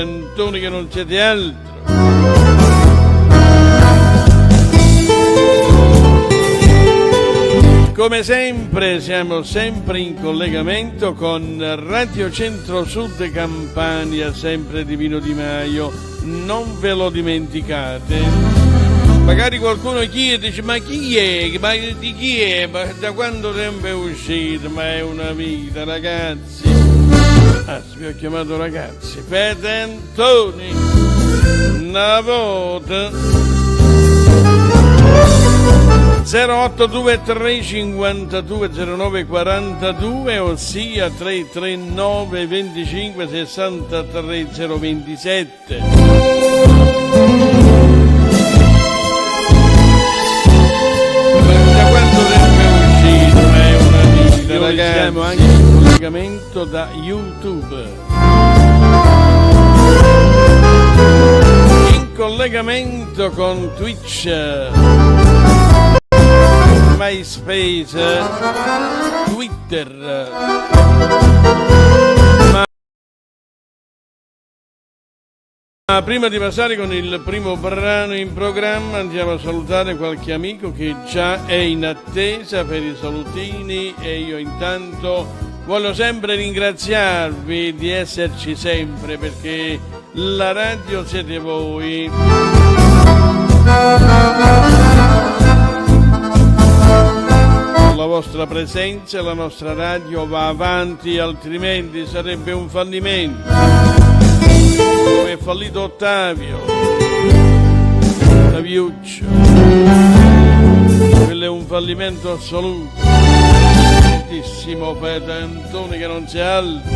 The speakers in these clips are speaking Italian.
Antoni che non siete altro. Come sempre siamo sempre in collegamento con Radio Centro Sud Campania, sempre di Pino Di Maio, non ve lo dimenticate. Magari qualcuno chiede, dice, ma chi è? Ma di chi è? Ma da quando tempo è uscito? Ma è una vita, ragazzi. Vi ho chiamato ragazzi. Fede Antoni, una volta. 0823 52 09 42, ossia 339 25 63 027. Da quando tempo è uscito? È una vita, ragazzi. Siamo anche in collegamento da YouTube, in collegamento con Twitch, MySpace, Twitter. Ma prima di passare con il primo brano in programma andiamo a salutare qualche amico che già è in attesa per i salutini, e io intanto voglio sempre ringraziarvi di esserci sempre, perché la radio siete voi. La vostra presenza, la nostra radio va avanti, altrimenti sarebbe un fallimento. Come è fallito Ottaviuccio. Quello è un fallimento assoluto. Grandissimo Fede Antoni che non c'è altro.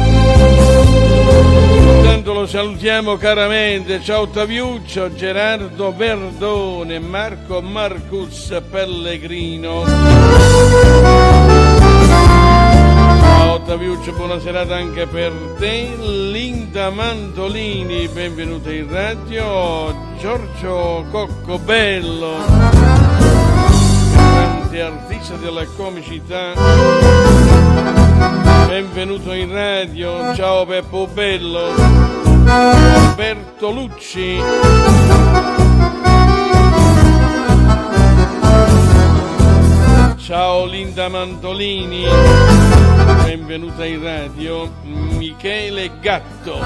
Intanto lo salutiamo caramente. Ciao Ottaviuccio, Gerardo Verdone, Marco Marcus Pellegrino. Ciao Ottaviuccio, buona serata anche per te. Linda Mandolini, benvenuta in radio. Giorgio Coccobello, grande artista della comicità, benvenuto in radio. Ciao Peppo Bello. Alberto Lucci, ciao Linda Mandolini, benvenuta in radio. Michele Gatto,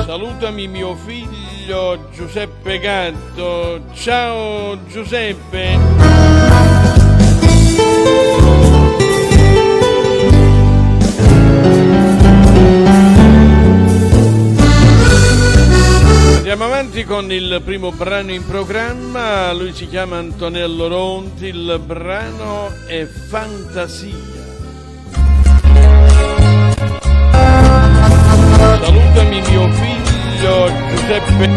salutami mio figlio Giuseppe Gatto. Ciao Giuseppe. Andiamo avanti con il primo brano in programma. Lui si chiama Antonello Ronti, il brano è Fantasia. Salutami mio figlio Giuseppe.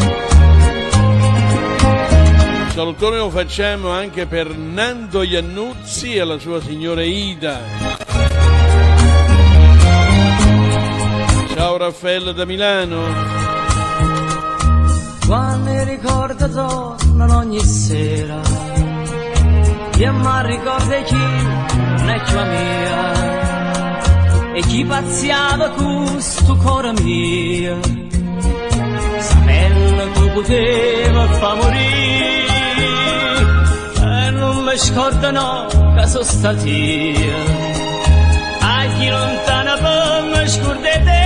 Salutone lo facciamo anche per Nando Iannuzzi e la sua signora Ida. Ciao Raffaello da Milano. Quando i ricordi tornano ogni sera, io mi ricordo chi non è tua mia, e chi pazziava questo cuore mio, sapendo che poteva far morire, e non mi scordo no che sono stato io, a chi lontana per mi scordare te,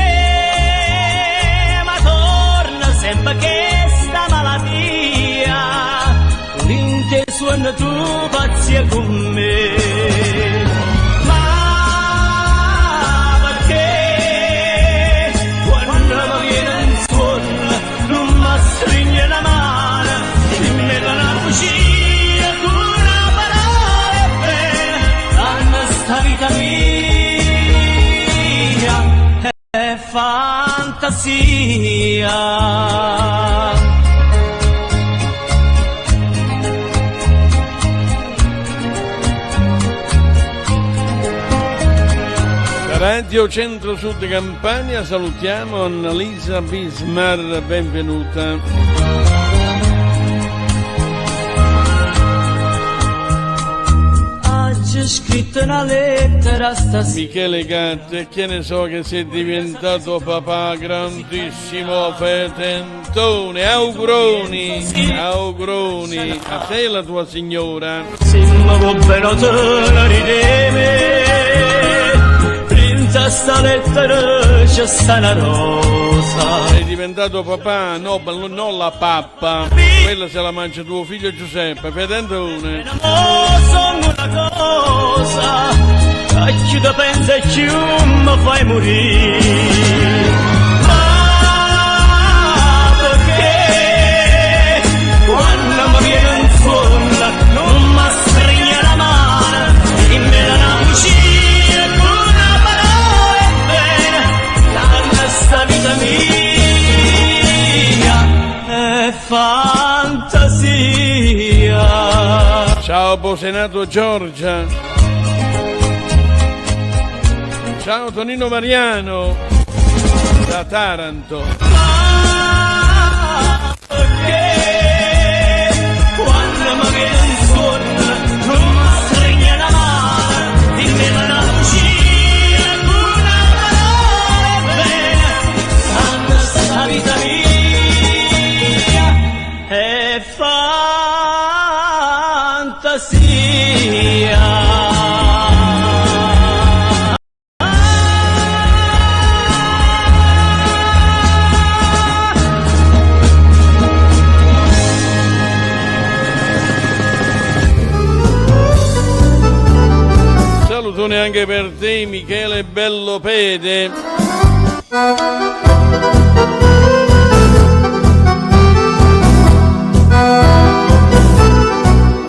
ma torna sempre che sta malattia, un'inte suona tu pazzia con me. Ma perché quando mi viene in suono non mi stringe la mano, dimmi che una cucina con una parola bella, la nostra vita mia è fantasia. Radio Centro Sud Campania, salutiamo Annalisa Bismar, benvenuta. Oggi ho scritto una lettera sera stasera. Michele Gatte, che ne so che sei diventato papà grandissimo fetentone. Auguroni, auguroni a te e la tua signora. Siamo buono teneri di me, princessa lettera c'è sta una rosa. Sei diventato papà, no, non la pappa, quella se la mangia tuo figlio Giuseppe, fetentone. Sono una cosa, a chi da pensa e chi mi fai morire. Ma perché quando mi viene un sonno non mi stringe la mano e me la cucina con una parola bene, la nostra vita mia è fantasia. Ciao Bosenato Giorgia. Ciao Tonino Mariano da Taranto. Perché quando mi viene un sonno non mi stringe la mano, dimmi la cucina con una parola bene, sanno sta vita mia è fantasia. Salutone anche per te Michele Bellopede.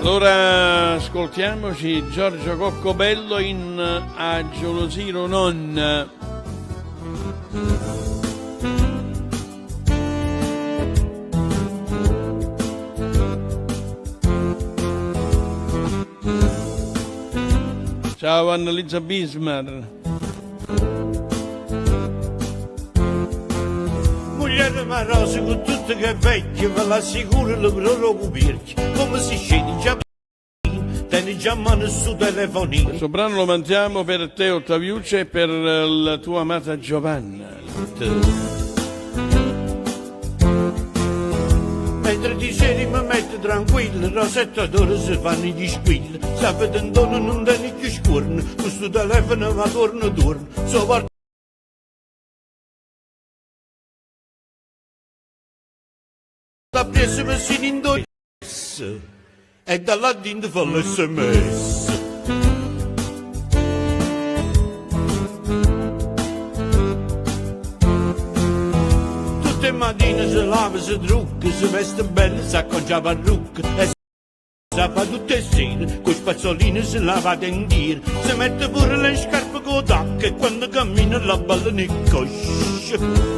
Allora ascoltiamoci Giorgio Coccobello in A gelosiro non. Ciao Annalisa Bismar. Mulher marosa con tutte che vecchie, ve l'assicuro il loro cubierchi, come si scende già tieni già mano su telefonino. Questo brano lo mandiamo per te Ottaviuccio e per la tua amata Giovanna. Mentre di sera mi metto tranquillo, Rosetta d'ora si fanno gli squilli, sta vedendo non tieni più scorno, questo telefono va torno torno, so guarda preso mi si indossa e dalla dinda fa l'SMS. Tutte le mattine si lava, si trucca, si veste bene, si acconcia la parrucca e si fa tutte le sere, con spazzolini si lava a dentire, si mette pure le scarpe con tacca e quando cammina la balla nei cosci.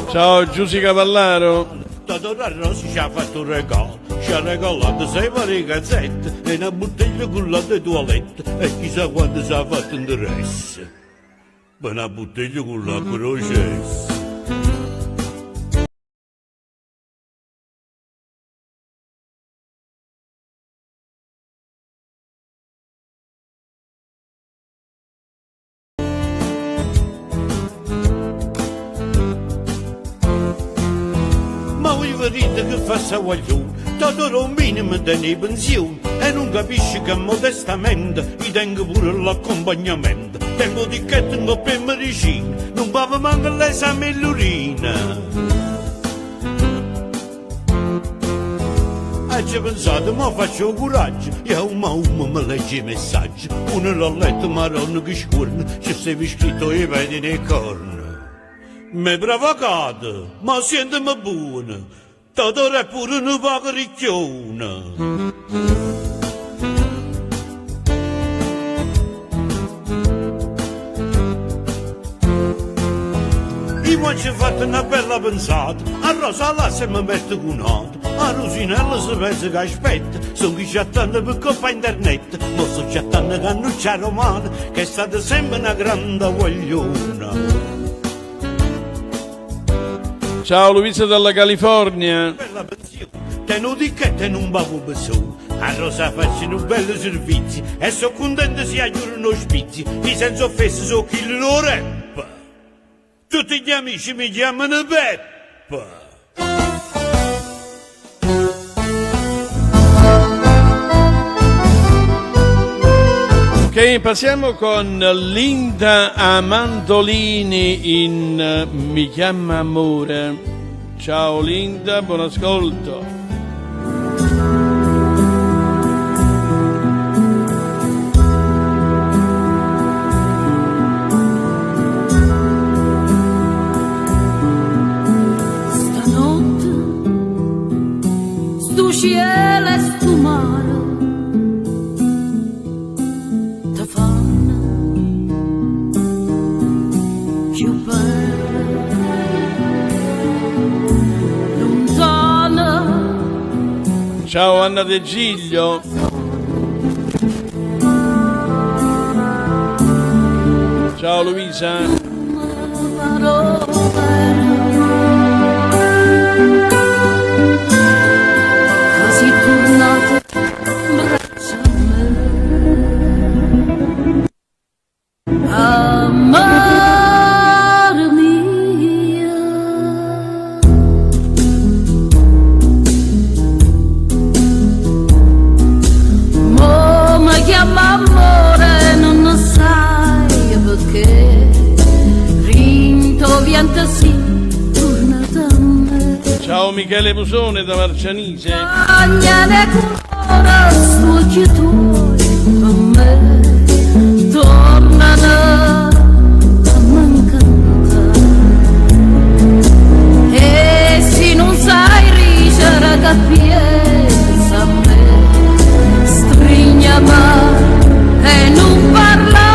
Ciao Giusy Cavallaro. Tadora Rossi ci ha fatto un regalo, ci ha regalato 6 varie cazzette e una bottiglia con la di toilette e chissà quando si è fatto interesse. Ma una bottiglia con la crocessa. Che fa sa guaglione, tutto un minimo di pensione e non capisci che modestamente gli tengo pure l'accompagnamento. Tengo ticket, tengo per medicina, non va manca l'esame e l'urina. E ci pensate, ma faccio coraggio, io ma mi legge i messaggi, uno l'ha letto marrone che scorno, ci sei scritto i vedi nei corni. Mi provocate, ma sentimi buono. Toto è pure una poca ricchiona. Io ci ho fatto una bella pensata, a Rosa là se mi mette con altro, a Rosinella si pensa che aspetta, sono qui chattando per coppa internet, ma sto chattando con Nuccia Romana, che è stata sempre una grande guagliona. Ciao Luisa dalla California. Bella pensione, tenuti che te non bavo besone, A Rosa faccio un bel servizio e sono contento se aiutano ospizi. I senza offesa so chi lo rappa. Tutti gli amici mi chiamano Peppa. Ok, passiamo con Linda Amantolini in Mi chiama amore. Ciao Linda, buon ascolto. Stanotte sto cielo e sto mare ti fanno più bella, lontana. Ciao Anna De Giglio. Ciao Luisa. Quasi tornata braccia a me, amore mia. Mo mi chiama amore, non lo sai perché. Rinto viento si torna da me. Ciao Michele Musone da Marcianise. Agnane cuore sto che tu per me tornano a mancare. E se non sai ricere che pensa a me, strignami e non parla.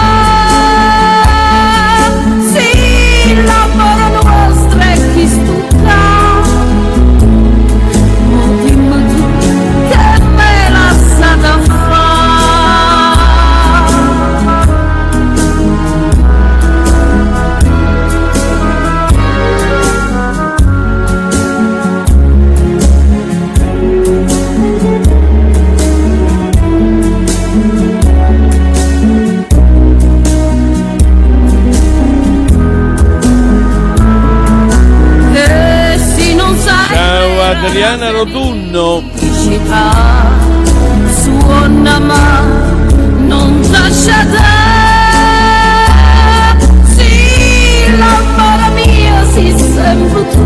Sì, l'amore nostro è chi stucca. Dimmi tu che me l'ha stata fare. E se non sai Ciao Adriana Rotunno. città suona ma non lasciate. Sì, l'amore mio si sempre tu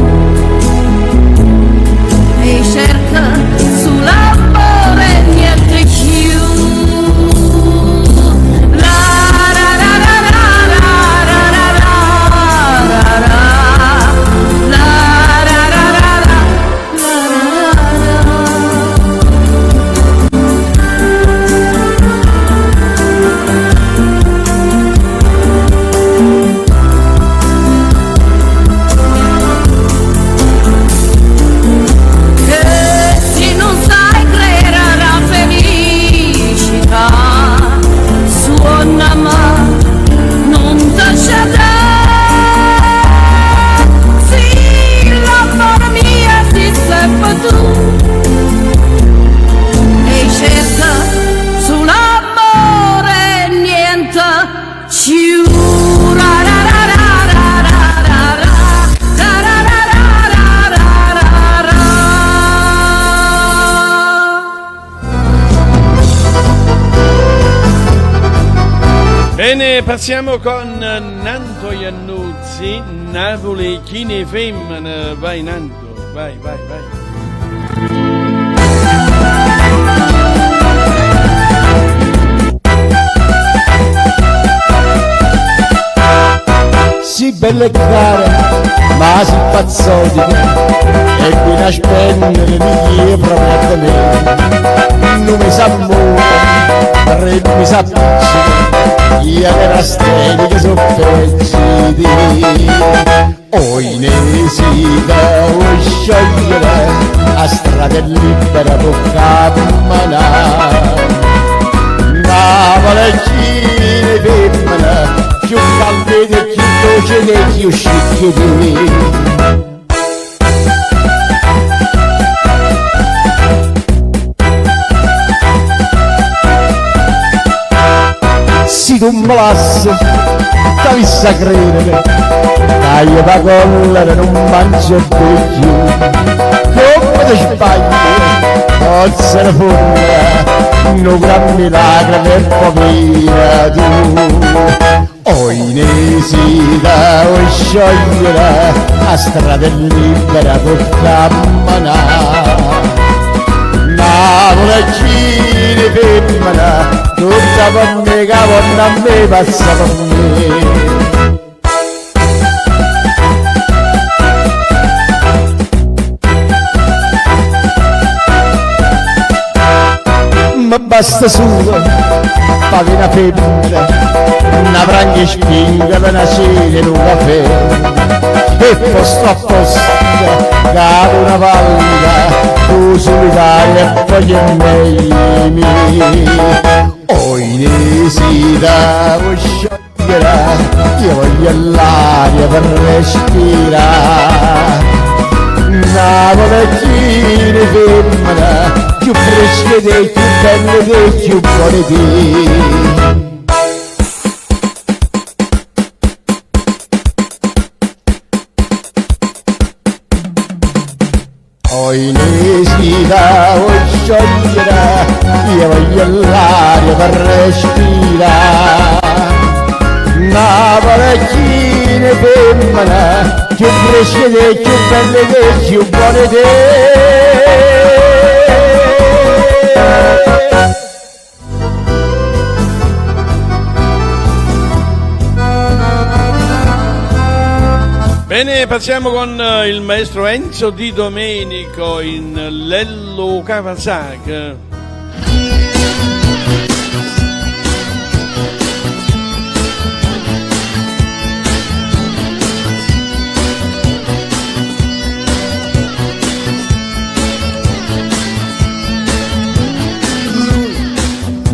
e cerca sull'amore niente più. La la la la la la la la la la la la la la. E se non sai creare la felicità, suona ma non lasciate. Sì, l'amore mio si sempre tu e cerca sull'amore niente più. Ra ra ra ra ra ra ra ra ra ra ra ra ra ra. Bene, passiamo con Nanto Iannuzzi, Napoli, chi ne femmina. Vai Nanto, vai, vai, vai. Sì, belle e care, ma si pazzotica, e qui ne spendere mi proprio a me. Non mi sa muovere, re mi sa piccere, io che rastelli che sono peggiti. O inesita o sciogliere, a strada libera tocca camminare. Napoli, chi ne femmina, più calde e più dolce e più scicchi di me. tu me lassi, t'avessi a credere, che da collera non mangio più, come ti sbagli, forza la forma, un gran milagro per povera tu. O inesita o sciogliere, a strada libera col camminare. Napoli giri femmina, tutta per me che a me passa per me. Ma basta solo, fare una femmina, una branca spinga per nascere in un caffè, e posto a posto, cade una pallida, tu solitaria e poi è meglio. O inesita vuoi sciogliere, io voglio l'aria per respirare. Napoletine femmina, più fresche dei, più belle dei, più buone dei. O inesita vuoi sciogliere, io voglio l'aria per respirare. Napoletine femmina, più fresche dei, più belle dei, più buone dei. Bene, passiamo con il maestro Enzo Di Domenico in Lello Kawasaki.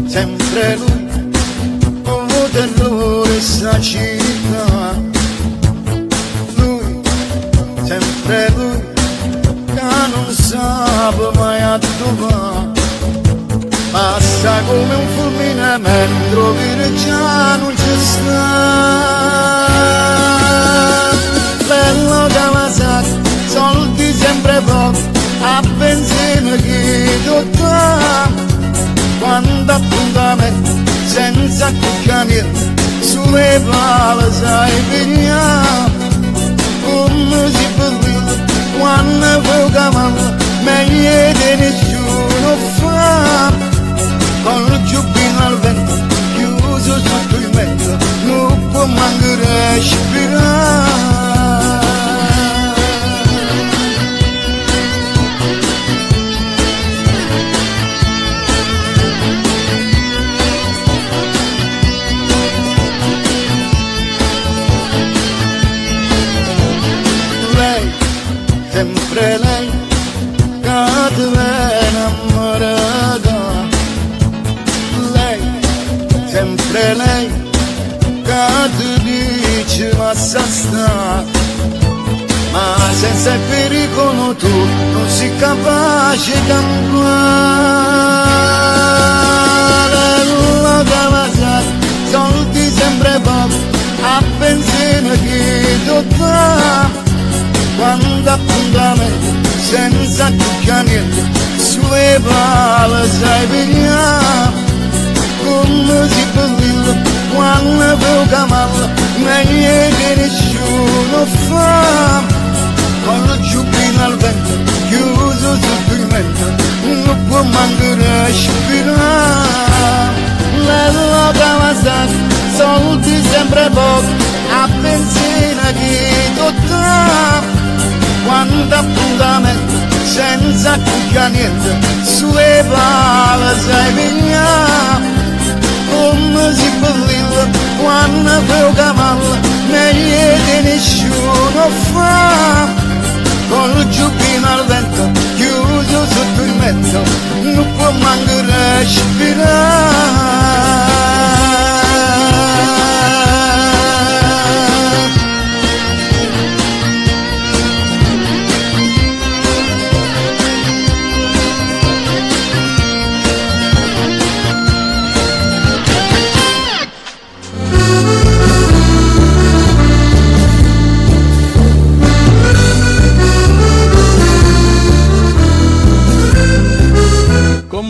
Sempre lui, come terrore sta città. Lui, sempre lui, che non sa mai a dove. Passa come un fulmine mentre già non ci sta. Bello Kawasaki, soldi sempre pochi, a benzina chi tutta. Quando appuntamento senza accoppiamento sulle pale sai pigliare. Come si può dire quando vuoi cavallo meglio di nessuno fa. Con il giubbino al vento chiuso sotto il mezzo non può manco respirare. Sempre lei che ti innamorata. Lei, sempre lei che ti dice ma sa sta. Ma senza il pericolo tu non sei capace di cambiare. La Kawasaki, soldi sempre pochi, a benzina chi tutta. Quando appuntamento senza accoppiamento sulle pale sai pigliare. Come si può dire quando vuoi cavallo meglio che nessuno fa. Con il giubbino al vento chiuso sotto il mento non può manco respirare. Lello Kawasaki, soldi sempre pochi, a benzina chi tutta. Quando appuntamento senza accoppiamento sulle pale sai pigliare. Come si può dire quando vuoi cavallo meglio di nessuno fa. Con il giubbino al vento chiuso sotto il mezzo non può manco respirare.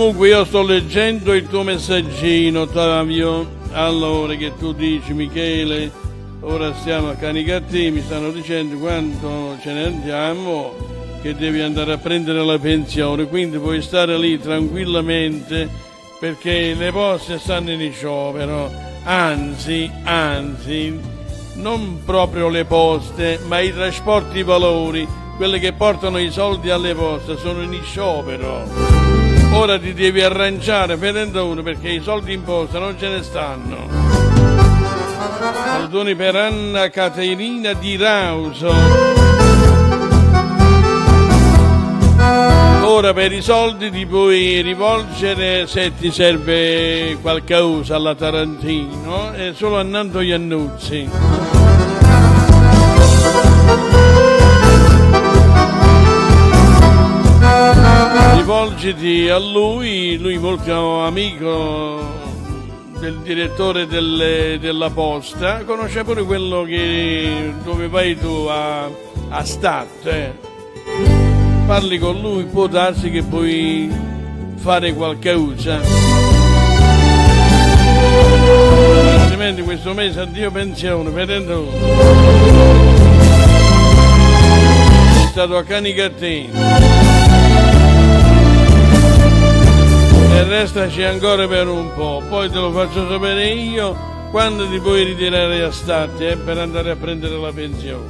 Comunque io sto leggendo il tuo messaggino, Ottavio. Allora, che tu dici, Michele, ora stiamo a Canicattì, mi stanno dicendo quando ce ne andiamo che devi andare a prendere la pensione, quindi puoi stare lì tranquillamente perché le poste stanno in sciopero, anzi, non proprio le poste, ma i trasporti valori, quelli che portano i soldi alle poste, sono in sciopero. Ora ti devi arrangiare per uno perché i soldi in posta non ce ne stanno. Salutoni per Anna Caterina di Rauso. Ora per i soldi ti puoi rivolgere, se ti serve qualcosa, alla Tarantino, è solo a Nando Iannuzzi. Rivolgiti a lui molto amico del direttore della posta, conosce pure quello dove vai tu a Stat. Parli con lui, può darsi che puoi fare qualcosa. Altrimenti questo mese addio pensione, vedendo. Sei stato a Canicattì. E restaci ancora per un po', poi te lo faccio sapere io quando ti puoi ritirare a Stati per andare a prendere la pensione.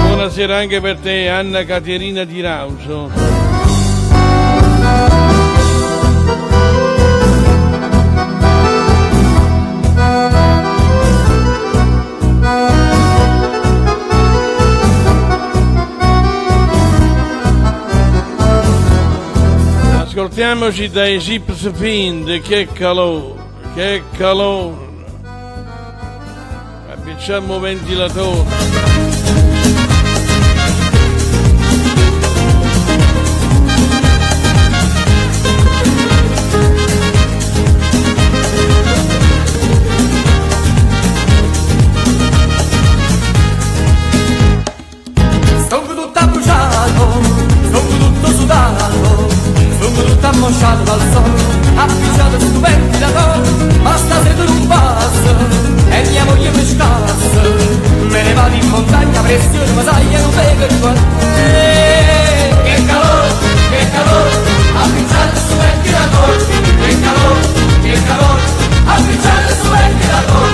Buonasera anche per te, Anna Caterina di Rauso. Ascoltiamoci dai Zips Find, che calore, che calore. Appicciamo ventilatore. Sono tutto bruciato, sono tutto sudato, sono tutto ammosciato dal sole, appicciato sul ventilatore, ma stasera non passa, e mia moglie mi scassa, me ne vado in montagna, pressione, ma sai che non vedo il cuore. Che calore, appicciato sul ventilatore, che calore, appicciato sul ventilatore,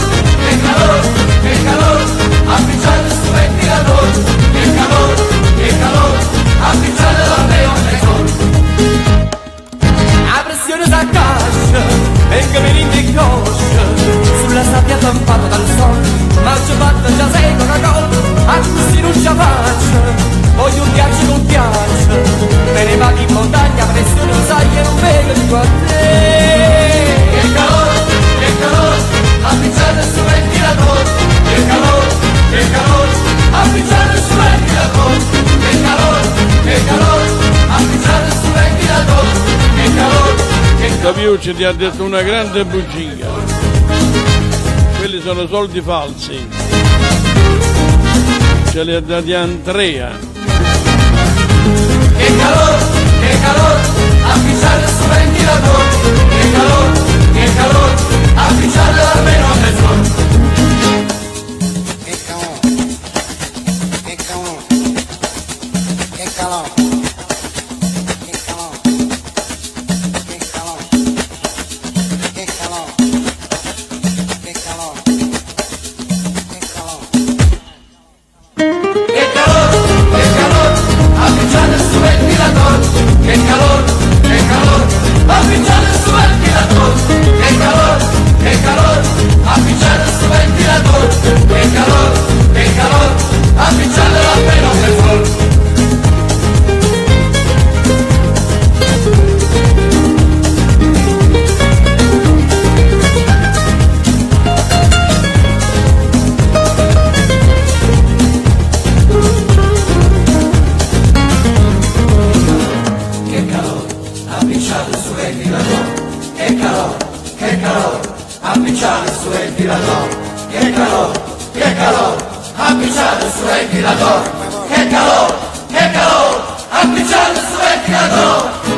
che calore, appicciato sul ventilatore, che calore, appicciato dal leone sole. La pressione s'accascia, venga venendo in coscia, sulla sabbia tampata dal sole, ma ci fatta già sei Coca-Cola, a così non ci faccia, voglio un viaggio con piaccia, me ne vado in montagna, pressione lo sai che non vedo di qua. Che calore, appicciate sul ventilatore, che calore, appicciate sul ventilatore, che calore, appicciate sul ventilatore, che calore. Taviucci ti ha detto una grande bugia. Quelli sono soldi falsi. Ce li ha dati Andrea. Che calore, appicciate sul ventilatore, che calore, appicciate almeno a mezz'ora. Appicciate su ventilatore, che calore, appicciate su ventilatore, che calore, appicciate su ventilatore.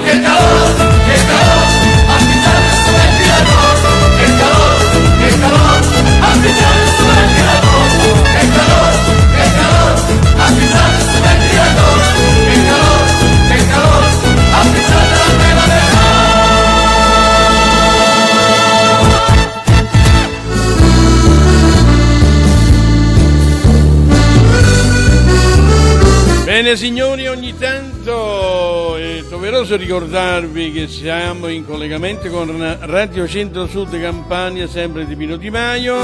e signori, ogni tanto è doveroso ricordarvi che siamo in collegamento con Radio Centro Sud Campania, sempre di Pino Di Maio.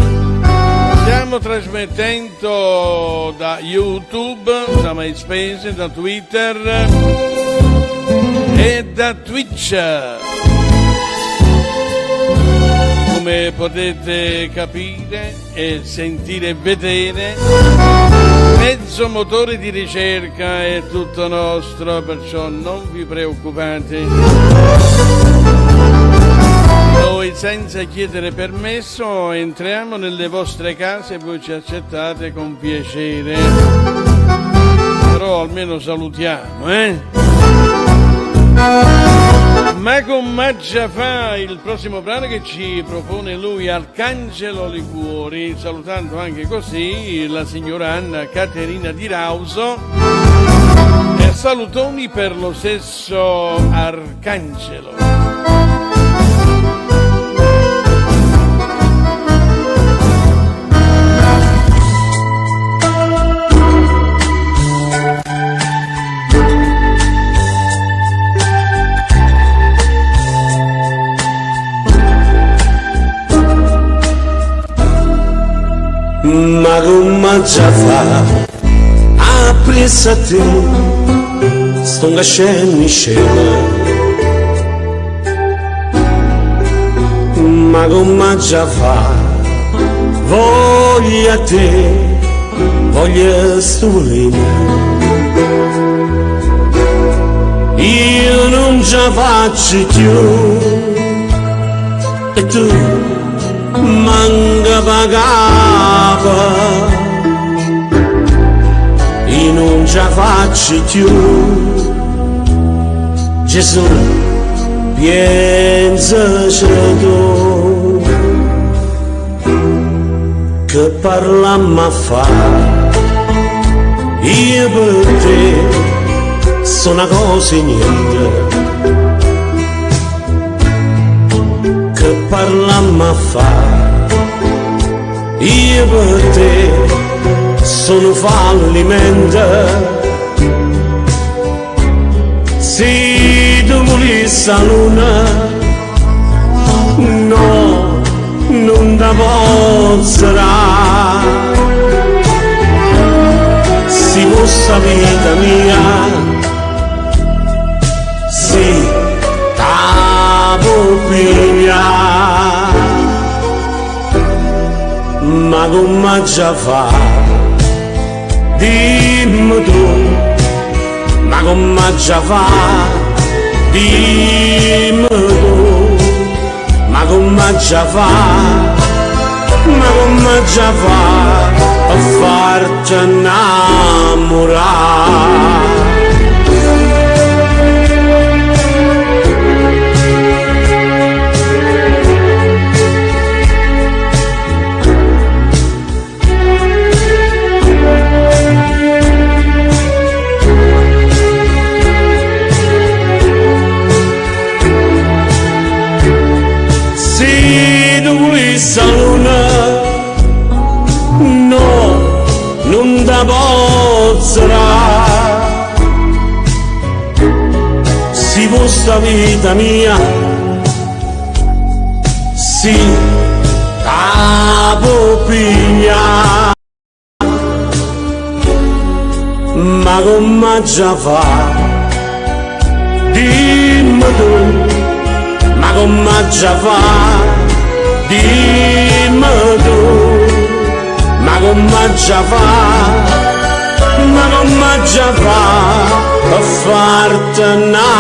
Stiamo trasmettendo da YouTube, da MySpace, da Twitter e da Twitch. Come potete capire e sentire e vedere, mezzo motore di ricerca è tutto nostro, perciò non vi preoccupate. Noi senza chiedere permesso entriamo nelle vostre case e voi ci accettate con piacere. Però almeno salutiamo, Ma con Maggia fa il prossimo brano che ci propone lui, Arcangelo Liguori, salutando anche così la signora Anna Caterina Di Rauso, e salutoni per lo stesso Arcangelo. Ma come già fa a presa te sto nascendo in scena, ma come già fa voglia te, voglia stulina, io non già faccio più e tu manca pagava, io non ci faccio più. Gesù, pensaci tu, che parlammo a fa, io per te sono una cosa e niente. Che parlammo a fa, io per te sono fallimento. Se tu volissi la luna, no, non da pozzerà. Se fosse la vita mia, sì, ma come già fa, dimmi tu, ma come già fa, dimmi tu, ma come già fa, ma come già fa a farti innamorare. Questa luna, no, non da pozzerà. Si fosse la vita mia, sì, la popiglia. Ma come già fa, dimmi tu, ma come già fa, dimmi tu, ma come già fa, ma come già fa a farti innamorare.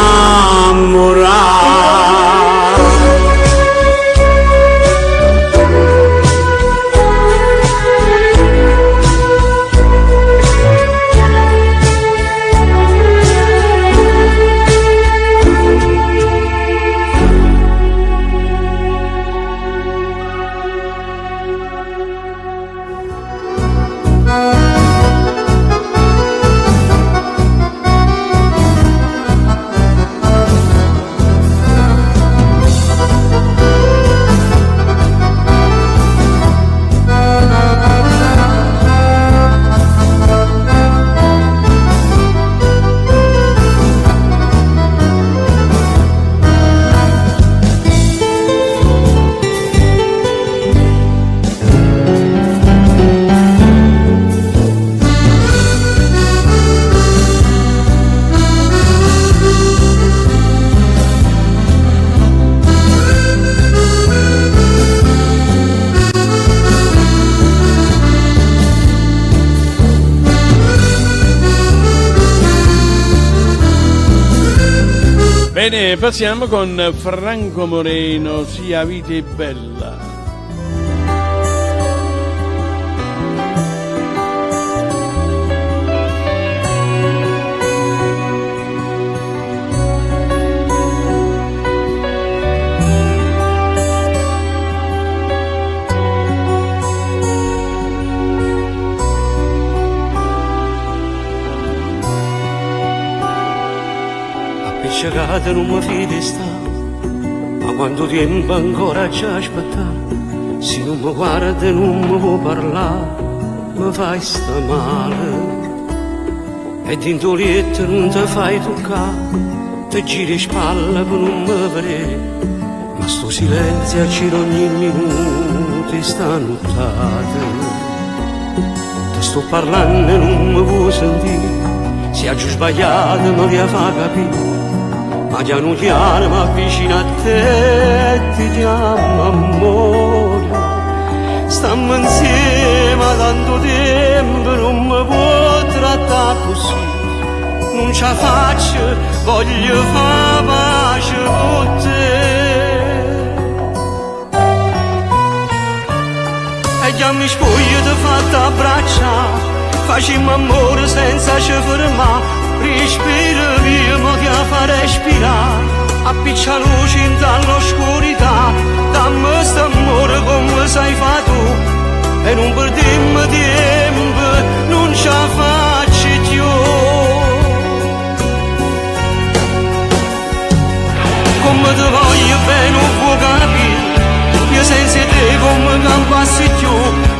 Bene, passiamo con Franco Moreno, Sia vita è bella. Appiccicato non mi fidi sta, ma quanto tempo ancora ci aspettare? Se non mi guarda e non mi può parlare, mi fai sta male. E dentro il letto non ti fai toccare, ti giri spalle per non mi vedere, ma sto silenzio c'è ogni minuto e sta nottata. Ti sto parlando e non mi vuoi sentire, se giù sbagliato mi devi far capire. Ma piano piano mi avvicino a te e ti chiamo amore. Stiamo insieme da tanto tempo, non mi può trattare così. Non ce la faccio, voglio fare pace con te. E già mi spoglio ti fatto abbracciare, facciamo amore senza ci fermare. Respira via, mo ti fa respirare, appiccia luce in dall'oscurità, dammi st'amore come sai fa tu, e non perdiamo tempo, non ce la faccio più. Come ti voglio bene non può capire, io senza te come campassi più,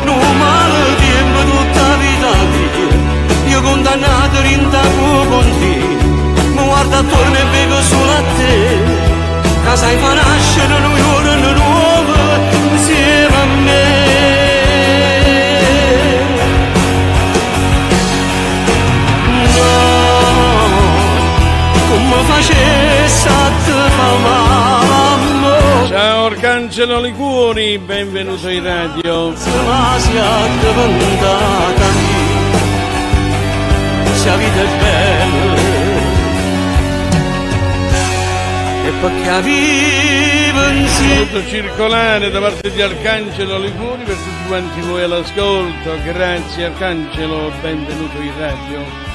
non male tempo tutta la vita mia. Io condannato rintaco con te, mi guardo attorno e bevo solo a te, che sai fa nascere un giorno nuovo insieme a me. No, come facessi a te fa male. Ciao Arcangelo Liguori, benvenuto in radio. Se la sia diventata mia, la vita è bella e perché vivo insieme. Saluto circolare da parte di Arcangelo Liguori per tutti quanti voi all'ascolto. Grazie Arcangelo, benvenuto in radio.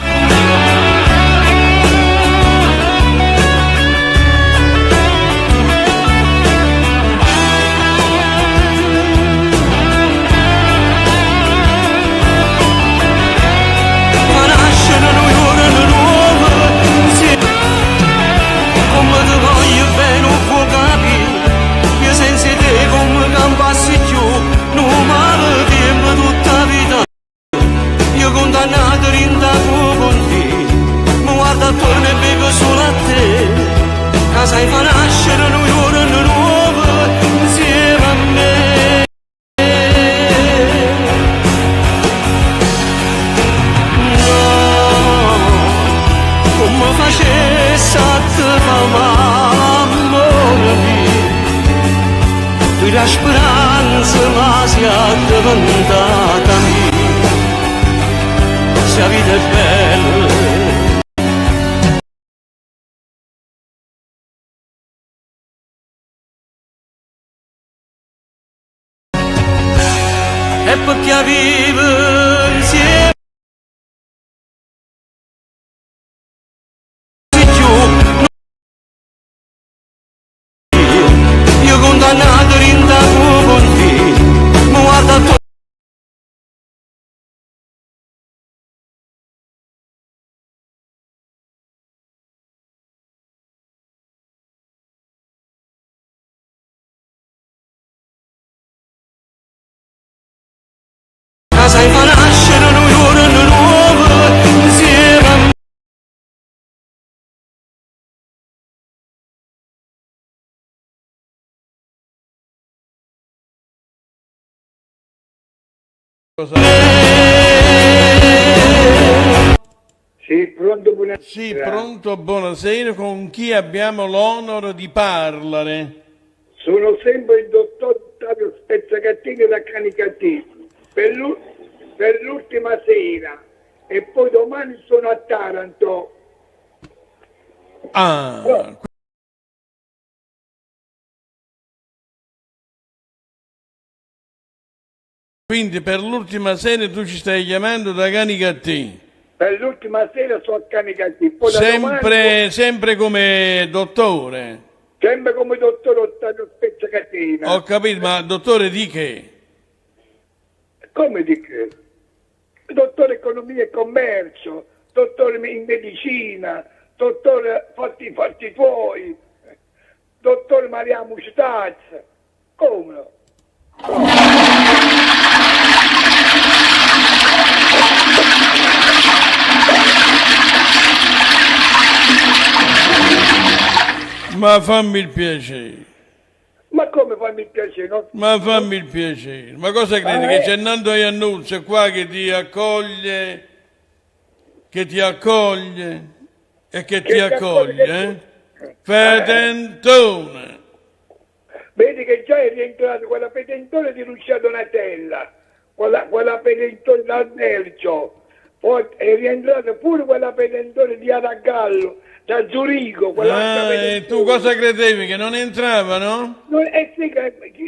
Passi più, non male tempo tutta la vita. Io condannato rindaco con te, mi guardo attorno e bevo solo a te, che sai fa nascere un giorno nuovo insieme a me. No, come facessi a te fa male, amore mio. La speranza ma sia diventata mia, se la vita è bella. E perché vivo insieme io condannato rindaco con te, mi guardo attorno. Sai fa nascere un giorno nuovo insieme a me. Sì, pronto, buonasera. Sì, pronto, buonasera, con chi abbiamo l'onore di parlare? Sono sempre il dottor Ottavio Spezzacattini da Canicattini per l'ultima sera e poi domani sono a Taranto. Ah, quindi per l'ultima sera tu ci stai chiamando da Canicattì. Per l'ultima sera so a Canicattì. Poi da domani- Sempre come dottore. sempre come dottor Ottavio Spezzacatina. Ho capito, ma dottore di che? Come di che? Dottore economia e commercio, dottore in medicina, dottore fatti tuoi, dottore Maria Mustaz. Come no? Ma fammi il piacere. Ma come fammi il piacere? No? Ma fammi il piacere. Ma cosa credi? Che c'è Nando Iannuzzo qua che ti accoglie e che ti accoglie, Fedentone. Vedi che già è rientrato quella pedentone di Lucia Donatella, quella pedentone dal Belgio, poi è rientrata pure quella pedentone di Aragallo, da Zurigo. E tu cosa credevi? Che non entravano? Sì,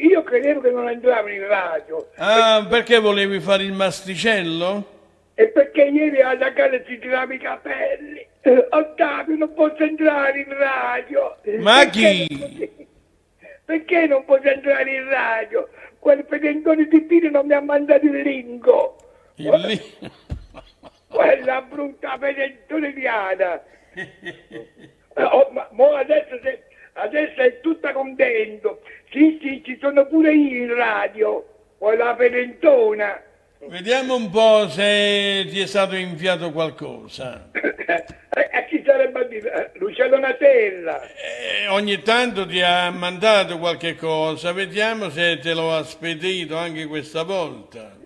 io credevo che non entravano in radio. Perché volevi fare il masticello? E perché ieri alla gara si tirava i capelli. Ottavio, non posso entrare in radio. Ma chi? Perché non posso entrare in radio? Quel pedentone di Pino non mi ha mandato il lingo. Quella brutta pedentone di Ada. Adesso è tutta contento. Sì, ci sono pure io in radio. Quella pedentona. Vediamo un po' se ti è stato inviato qualcosa. A chi sarebbe a dire? Lucia Donatella. Ogni tanto ti ha mandato qualche cosa, vediamo se te lo ha spedito anche questa volta.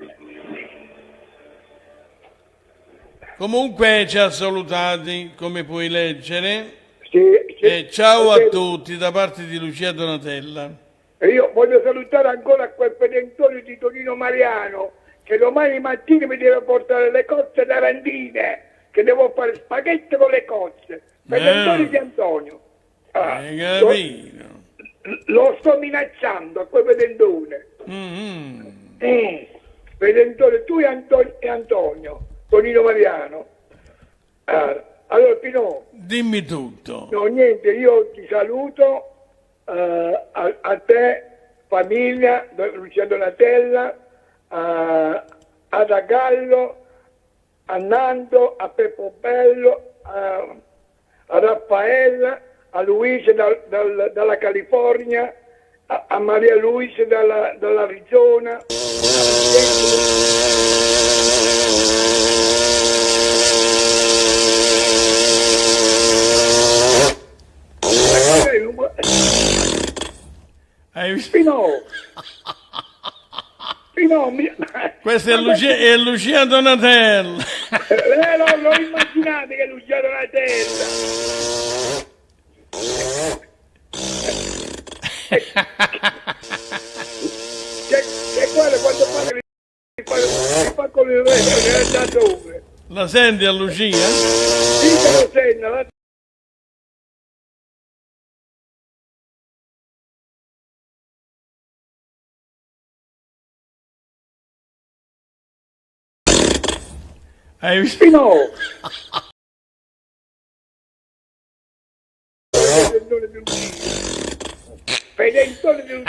Comunque ci ha salutati, come puoi leggere. Sì. Ciao a tutti da parte di Lucia Donatella. E io voglio salutare ancora quel pedentone di Tonino Mariano, che domani mattina mi deve portare le cozze tarantine, che devo fare spaghetti con le cozze. Pedentone di Antonio. Hai capito? Lo sto minacciando a quel pedentone. Pedentone, tu e Antonio, Tonino Mariano. Allora Pino. Dimmi tutto. No, niente, io ti saluto, a te, famiglia, Lucia Donatella, a Gallo, a Nando, a Peppo Bello, a Raffaella, a Luisa dalla California, a Maria Luisa dall'Arizona. Pino, questa è Lucia Donatella. Non immaginate che è Lucia Donatella. Che guarda quando fa con il re, da dove? La senti a Lucia? Sì, che lo sento. Hai visto? Pino! Pedentone di un